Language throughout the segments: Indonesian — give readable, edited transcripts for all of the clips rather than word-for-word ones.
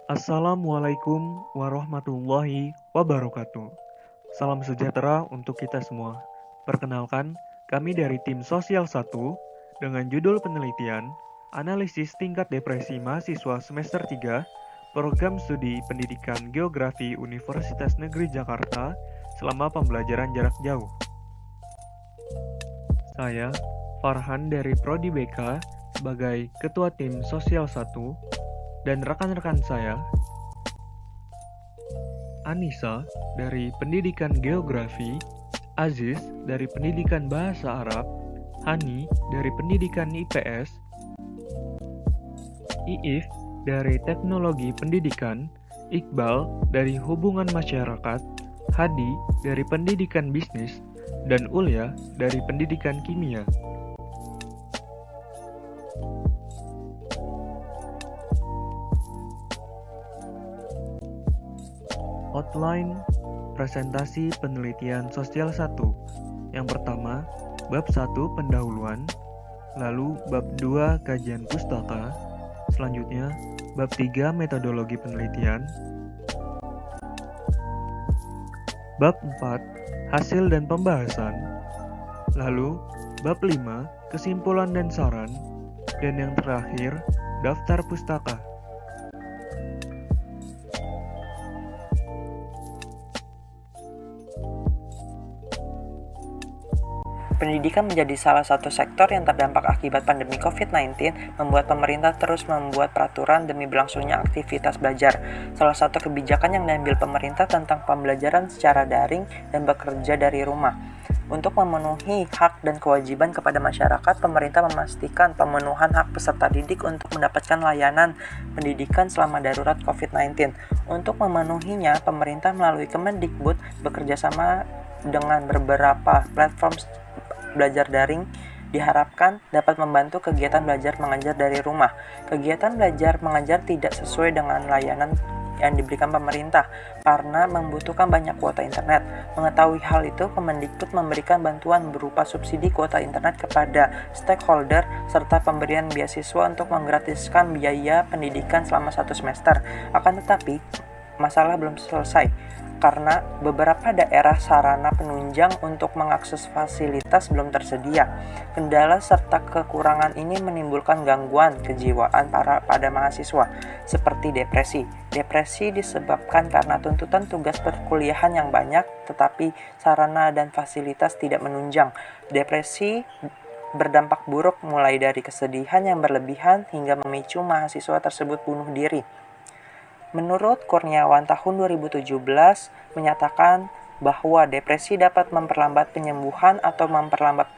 Assalamualaikum warahmatullahi wabarakatuh. Salam sejahtera untuk kita semua. Perkenalkan, kami dari tim Sosial 1 dengan judul penelitian Analisis Tingkat Depresi Mahasiswa Semester 3 Program Studi Pendidikan Geografi Universitas Negeri Jakarta selama pembelajaran jarak jauh. Saya, Farhan dari Prodi BK sebagai Ketua Tim Sosial 1 dan rekan-rekan saya, Anissa dari Pendidikan Geografi, Aziz dari Pendidikan Bahasa Arab, Hani dari Pendidikan IPS, Iif dari Teknologi Pendidikan, Iqbal dari Hubungan Masyarakat, Hadi dari Pendidikan Bisnis, dan Ulya dari Pendidikan Kimia. Outline presentasi penelitian sosial 1. Yang pertama, bab 1 pendahuluan, lalu bab 2 kajian pustaka, selanjutnya bab 3 metodologi penelitian, bab 4 hasil dan pembahasan, lalu bab 5 kesimpulan dan saran, dan yang terakhir daftar pustaka. Pendidikan menjadi salah satu sektor yang terdampak akibat pandemi COVID-19, membuat pemerintah terus membuat peraturan demi berlangsungnya aktivitas belajar. Salah satu kebijakan yang diambil pemerintah tentang pembelajaran secara daring dan bekerja dari rumah. Untuk memenuhi hak dan kewajiban kepada masyarakat, pemerintah memastikan pemenuhan hak peserta didik untuk mendapatkan layanan pendidikan selama darurat COVID-19. Untuk memenuhinya, pemerintah melalui Kemendikbud bekerjasama dengan beberapa platform belajar daring diharapkan dapat membantu kegiatan belajar mengajar dari rumah. Kegiatan belajar mengajar tidak sesuai dengan layanan yang diberikan pemerintah karena membutuhkan banyak kuota internet. Mengetahui hal itu, Kemendikbud memberikan bantuan berupa subsidi kuota internet kepada stakeholder serta pemberian beasiswa untuk menggratiskan biaya pendidikan selama 1 semester. Akan tetapi, masalah belum selesai karena beberapa daerah sarana penunjang untuk mengakses fasilitas belum tersedia. Kendala serta kekurangan ini menimbulkan gangguan kejiwaan pada mahasiswa, seperti depresi. Depresi disebabkan karena tuntutan tugas perkuliahan yang banyak, tetapi sarana dan fasilitas tidak menunjang. Depresi berdampak buruk mulai dari kesedihan yang berlebihan hingga memicu mahasiswa tersebut bunuh diri. Menurut Kurniawan tahun 2017 menyatakan bahwa depresi dapat memperlambat penyembuhan atau memperberat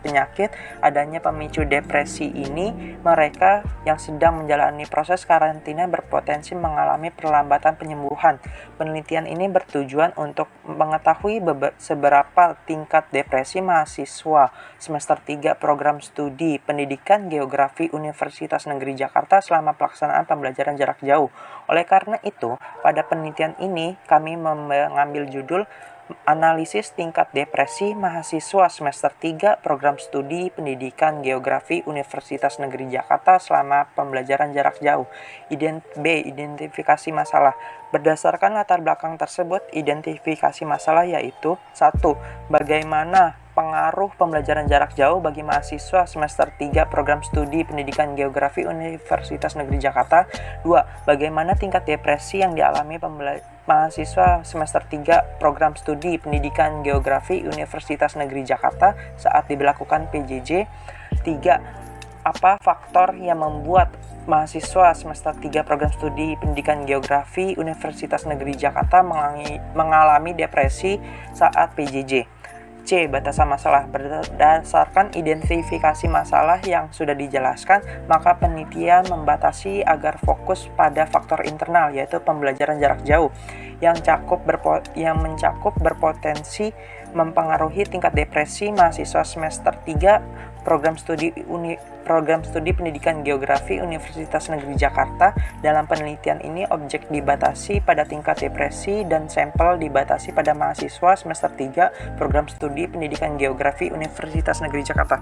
penyakit. Adanya pemicu depresi ini, mereka yang sedang menjalani proses karantina berpotensi mengalami perlambatan penyembuhan. Penelitian ini bertujuan untuk mengetahui seberapa tingkat depresi mahasiswa semester 3 program studi pendidikan geografi Universitas Negeri Jakarta selama pelaksanaan pembelajaran jarak jauh. Oleh karena itu, pada penelitian ini kami mengambil judul Analisis Tingkat Depresi Mahasiswa Semester 3 Program Studi Pendidikan Geografi Universitas Negeri Jakarta selama pembelajaran jarak jauh. Identifikasi masalah. Berdasarkan latar belakang tersebut, identifikasi masalah yaitu 1. Bagaimana pengaruh pembelajaran jarak jauh bagi mahasiswa semester 3 program studi pendidikan geografi Universitas Negeri Jakarta. 2. Bagaimana tingkat depresi yang dialami mahasiswa semester 3 program studi pendidikan geografi Universitas Negeri Jakarta saat diberlakukan PJJ. 3. Apa faktor yang membuat mahasiswa semester 3 program studi pendidikan geografi Universitas Negeri Jakarta mengalami depresi saat PJJ. C. Batasan masalah. Berdasarkan identifikasi masalah yang sudah dijelaskan, maka penelitian membatasi agar fokus pada faktor internal, yaitu pembelajaran jarak jauh, yang mencakup berpotensi mempengaruhi tingkat depresi mahasiswa semester 3 program studi pendidikan geografi Universitas Negeri Jakarta. Dalam penelitian ini, objek dibatasi pada tingkat depresi dan sampel dibatasi pada mahasiswa semester 3 program studi pendidikan geografi Universitas Negeri Jakarta.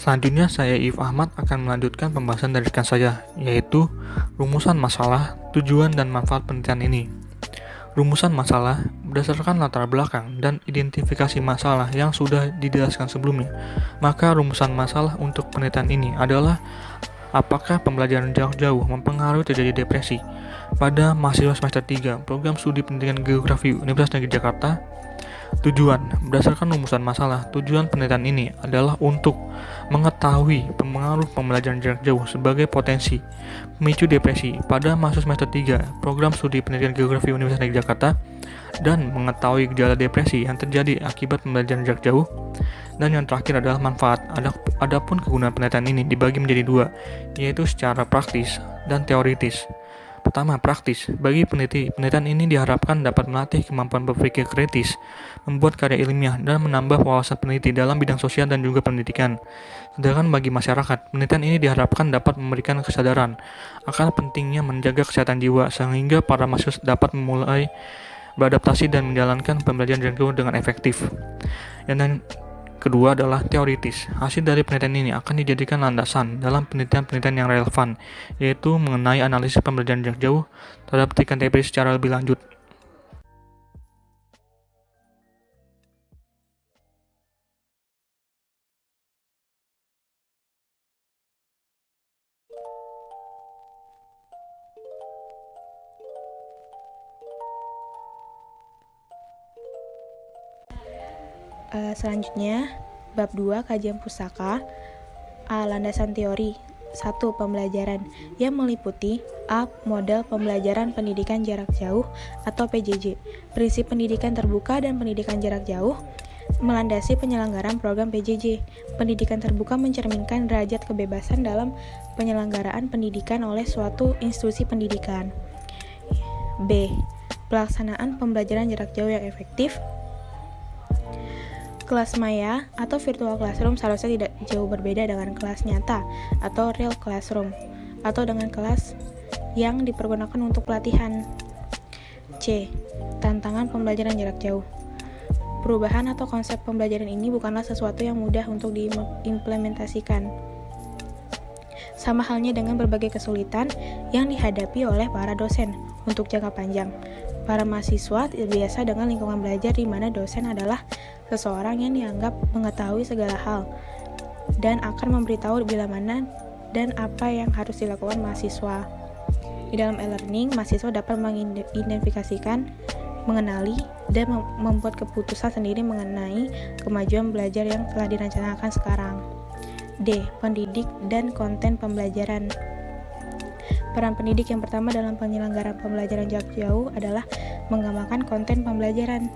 Selanjutnya saya If Ahmad akan melanjutkan pembahasan dari rekan saya, yaitu rumusan masalah, tujuan dan manfaat penelitian ini. Rumusan masalah berdasarkan latar belakang dan identifikasi masalah yang sudah dijelaskan sebelumnya. Maka rumusan masalah untuk penelitian ini adalah apakah pembelajaran jarak jauh mempengaruhi terjadi depresi pada mahasiswa semester 3 Program Studi Pendidikan Geografi Universitas Negeri Jakarta. Tujuan berdasarkan rumusan masalah, tujuan penelitian ini adalah untuk mengetahui pengaruh pembelajaran jarak jauh sebagai potensi pemicu depresi pada mahasiswa semester 3 Program Studi Pendidikan Geografi Universitas Negeri Jakarta dan mengetahui gejala depresi yang terjadi akibat pembelajaran jarak jauh. Dan yang terakhir adalah manfaat. Adapun kegunaan penelitian ini dibagi menjadi dua, yaitu secara praktis dan teoritis. Pertama, praktis. Bagi peneliti, penelitian ini diharapkan dapat melatih kemampuan berpikir kritis, membuat karya ilmiah, dan menambah wawasan peneliti dalam bidang sosial dan juga pendidikan. Sedangkan bagi masyarakat, penelitian ini diharapkan dapat memberikan kesadaran akan pentingnya menjaga kesehatan jiwa, sehingga para mahasiswa dapat memulai beradaptasi dan menjalankan pembelajaran jarak jauh dengan efektif. Dan kedua adalah teoritis. Hasil dari penelitian ini akan dijadikan landasan dalam penelitian-penelitian yang relevan, yaitu mengenai analisis pembelajaran jarak jauh terhadap pendidikan TPD secara lebih lanjut. Selanjutnya, bab 2 kajian pustaka. Landasan teori 1. Pembelajaran yang meliputi A. Model pembelajaran pendidikan jarak jauh atau PJJ, prinsip pendidikan terbuka dan pendidikan jarak jauh, melandasi penyelenggaraan program PJJ. Pendidikan terbuka mencerminkan derajat kebebasan dalam penyelenggaraan pendidikan oleh suatu institusi pendidikan. B. Pelaksanaan pembelajaran jarak jauh yang efektif. Kelas maya atau virtual classroom seharusnya tidak jauh berbeda dengan kelas nyata atau real classroom atau dengan kelas yang dipergunakan untuk pelatihan. C. Tantangan pembelajaran jarak jauh. Perubahan atau konsep pembelajaran ini bukanlah sesuatu yang mudah untuk diimplementasikan. Sama halnya dengan berbagai kesulitan yang dihadapi oleh para dosen untuk jangka panjang. Para mahasiswa terbiasa dengan lingkungan belajar di mana dosen adalah seseorang yang dianggap mengetahui segala hal dan akan memberitahu bila mana dan apa yang harus dilakukan mahasiswa. Di dalam e-learning, mahasiswa dapat mengidentifikasikan, mengenali, dan membuat keputusan sendiri mengenai kemajuan belajar yang telah direncanakan sekarang. D. Pendidik dan konten pembelajaran. Peran pendidik yang pertama dalam penyelenggaraan pembelajaran jarak jauh adalah mengembangkan konten pembelajaran.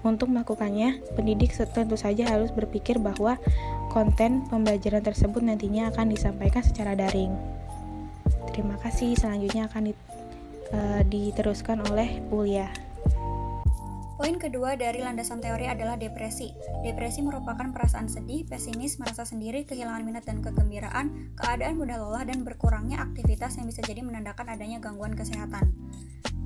Untuk melakukannya, pendidik tentu saja harus berpikir bahwa konten pembelajaran tersebut nantinya akan disampaikan secara daring. Terima kasih. Selanjutnya akan diteruskan oleh Ulia. Poin kedua dari landasan teori adalah depresi. Depresi merupakan perasaan sedih, pesimis, merasa sendiri, kehilangan minat dan kegembiraan, keadaan mudah lelah, dan berkurangnya aktivitas yang bisa jadi menandakan adanya gangguan kesehatan.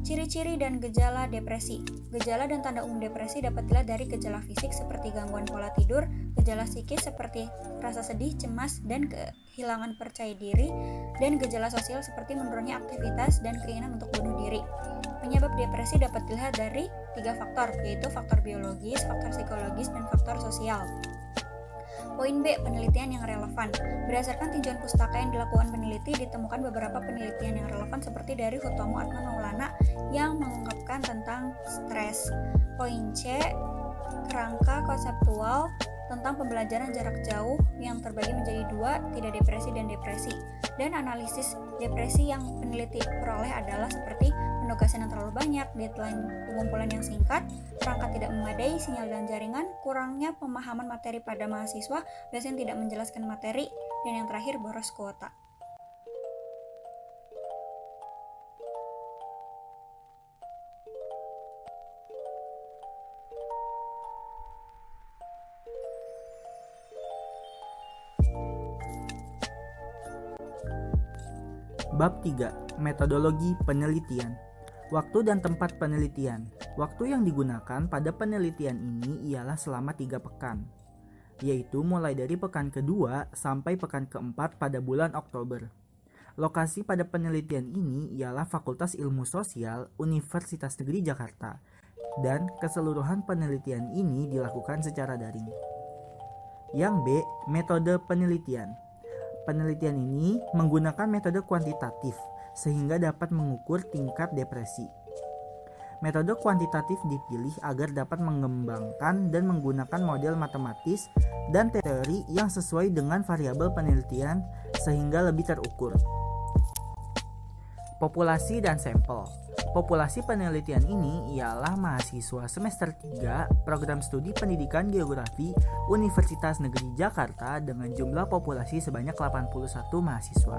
Ciri-ciri dan gejala depresi. Gejala dan tanda umum depresi dapat dilihat dari gejala fisik seperti gangguan pola tidur, gejala psikis seperti rasa sedih, cemas, dan kehilangan percaya diri, dan gejala sosial seperti menurunnya aktivitas dan keinginan untuk bunuh diri. Penyebab depresi dapat dilihat dari 3 faktor, yaitu faktor biologis, faktor psikologis, dan faktor sosial. Poin B. Penelitian yang relevan. Berdasarkan tinjauan pustaka yang dilakukan peneliti, ditemukan beberapa penelitian yang relevan seperti dari Hutomo Atma Maulana yang mengungkapkan tentang stres. Poin C. Kerangka konseptual tentang pembelajaran jarak jauh yang terbagi menjadi 2, tidak depresi dan depresi. Dan analisis depresi yang peneliti peroleh adalah seperti penugasan yang terlalu banyak, deadline pengumpulan yang singkat, perangkat tidak memadai, sinyal dan jaringan, kurangnya pemahaman materi pada mahasiswa, dosen tidak menjelaskan materi, dan yang terakhir boros kuota. Bab 3. Metodologi penelitian. Waktu dan tempat penelitian. Waktu yang digunakan pada penelitian ini ialah selama 3 pekan. yaitu mulai dari pekan kedua sampai pekan keempat pada bulan Oktober. Lokasi pada penelitian ini ialah Fakultas Ilmu Sosial Universitas Negeri Jakarta, dan keseluruhan penelitian ini dilakukan secara daring. Yang B, metode penelitian. Penelitian ini menggunakan metode kuantitatif sehingga dapat mengukur tingkat depresi. Metode kuantitatif dipilih agar dapat mengembangkan dan menggunakan model matematis dan teori yang sesuai dengan variabel penelitian sehingga lebih terukur. Populasi dan sampel. Populasi penelitian ini ialah mahasiswa semester 3 Program Studi Pendidikan Geografi Universitas Negeri Jakarta dengan jumlah populasi sebanyak 81 mahasiswa.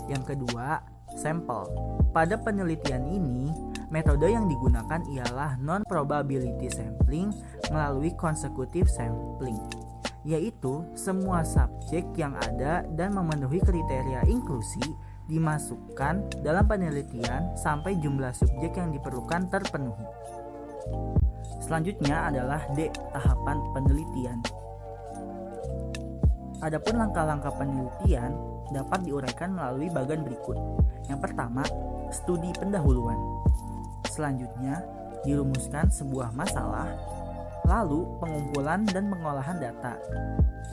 Yang kedua, sampel. Pada penelitian ini, metode yang digunakan ialah non-probability sampling melalui consecutive sampling, yaitu semua subjek yang ada dan memenuhi kriteria inklusi dimasukkan dalam penelitian sampai jumlah subjek yang diperlukan terpenuhi. Selanjutnya adalah D, tahapan penelitian. Adapun langkah-langkah penelitian dapat diuraikan melalui bagan berikut. Yang pertama, studi pendahuluan. Selanjutnya, dirumuskan sebuah masalah, lalu pengumpulan dan pengolahan data,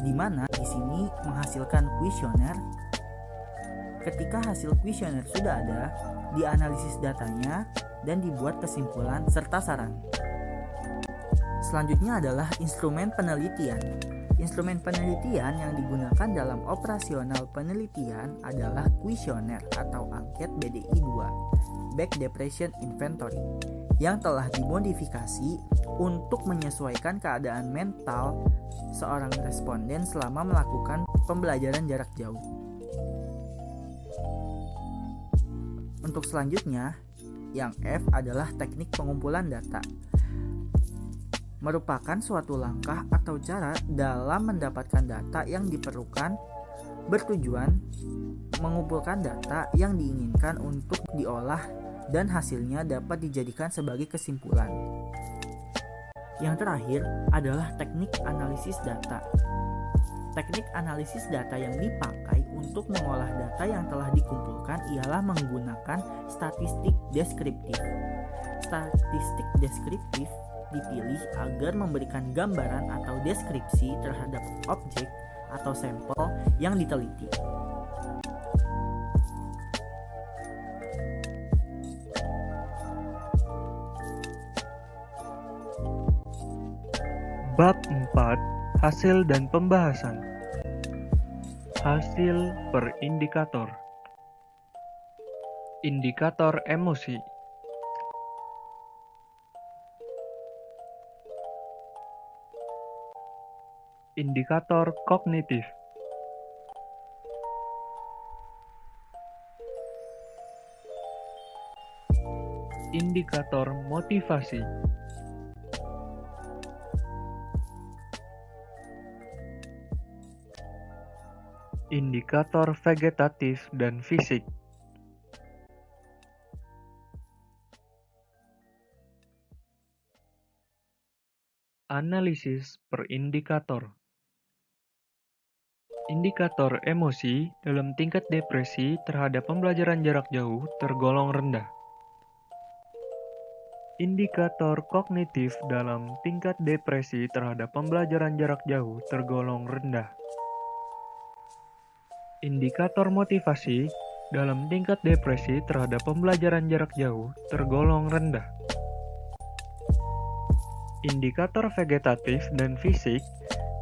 di mana di sini menghasilkan kuesioner. Ketika hasil kuesioner sudah ada, dianalisis datanya dan dibuat kesimpulan serta saran. Selanjutnya adalah instrumen penelitian. Instrumen penelitian yang digunakan dalam operasional penelitian adalah kuesioner atau angket BDI 2, Back Depression Inventory, yang telah dimodifikasi untuk menyesuaikan keadaan mental seorang responden selama melakukan pembelajaran jarak jauh. Untuk selanjutnya, yang F adalah teknik pengumpulan data. Merupakan suatu langkah atau cara dalam mendapatkan data yang diperlukan, bertujuan mengumpulkan data yang diinginkan untuk diolah dan hasilnya dapat dijadikan sebagai kesimpulan. Yang terakhir adalah teknik analisis data. Teknik analisis data yang dipakai untuk mengolah data yang telah dikumpulkan ialah menggunakan statistik deskriptif. Statistik deskriptif dipilih agar memberikan gambaran atau deskripsi terhadap objek atau sampel yang diteliti. Bab 4. Hasil dan pembahasan. Hasil per indikator. Indikator emosi. Indikator kognitif. Indikator motivasi. Indikator vegetatif dan fisik. Analisis per indikator. Indikator emosi dalam tingkat depresi terhadap pembelajaran jarak jauh tergolong rendah. Indikator kognitif dalam tingkat depresi terhadap pembelajaran jarak jauh tergolong rendah. Indikator motivasi dalam tingkat depresi terhadap pembelajaran jarak jauh tergolong rendah. Indikator vegetatif dan fisik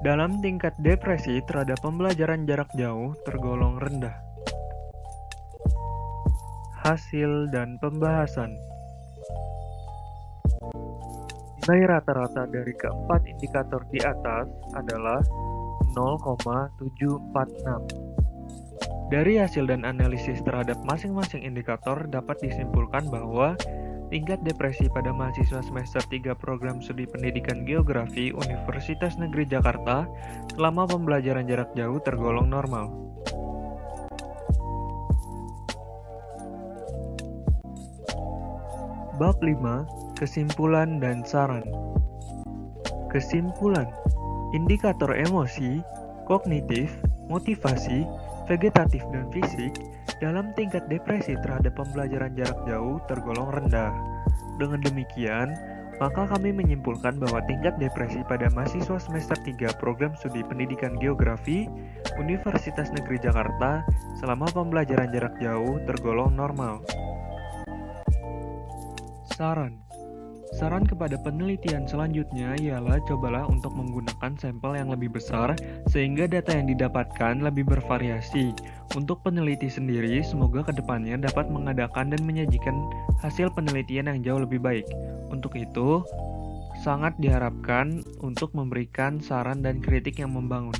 dalam tingkat depresi terhadap pembelajaran jarak jauh tergolong rendah. Hasil dan pembahasan. Nilai rata-rata dari keempat indikator di atas adalah 0,746. Dari hasil dan analisis terhadap masing-masing indikator dapat disimpulkan bahwa tingkat depresi pada mahasiswa semester 3 Program Studi Pendidikan Geografi Universitas Negeri Jakarta selama pembelajaran jarak jauh tergolong normal. Bab 5. Kesimpulan dan saran. Kesimpulan. indikator emosi, kognitif, motivasi, vegetatif, dan fisik dalam tingkat depresi terhadap pembelajaran jarak jauh tergolong rendah. Dengan demikian, maka kami menyimpulkan bahwa tingkat depresi pada mahasiswa semester 3 program studi pendidikan geografi Universitas Negeri Jakarta selama pembelajaran jarak jauh tergolong normal. Saran kepada penelitian selanjutnya ialah cobalah untuk menggunakan sampel yang lebih besar sehingga data yang didapatkan lebih bervariasi. Untuk peneliti sendiri, semoga kedepannya dapat mengadakan dan menyajikan hasil penelitian yang jauh lebih baik. Untuk itu, sangat diharapkan untuk memberikan saran dan kritik yang membangun.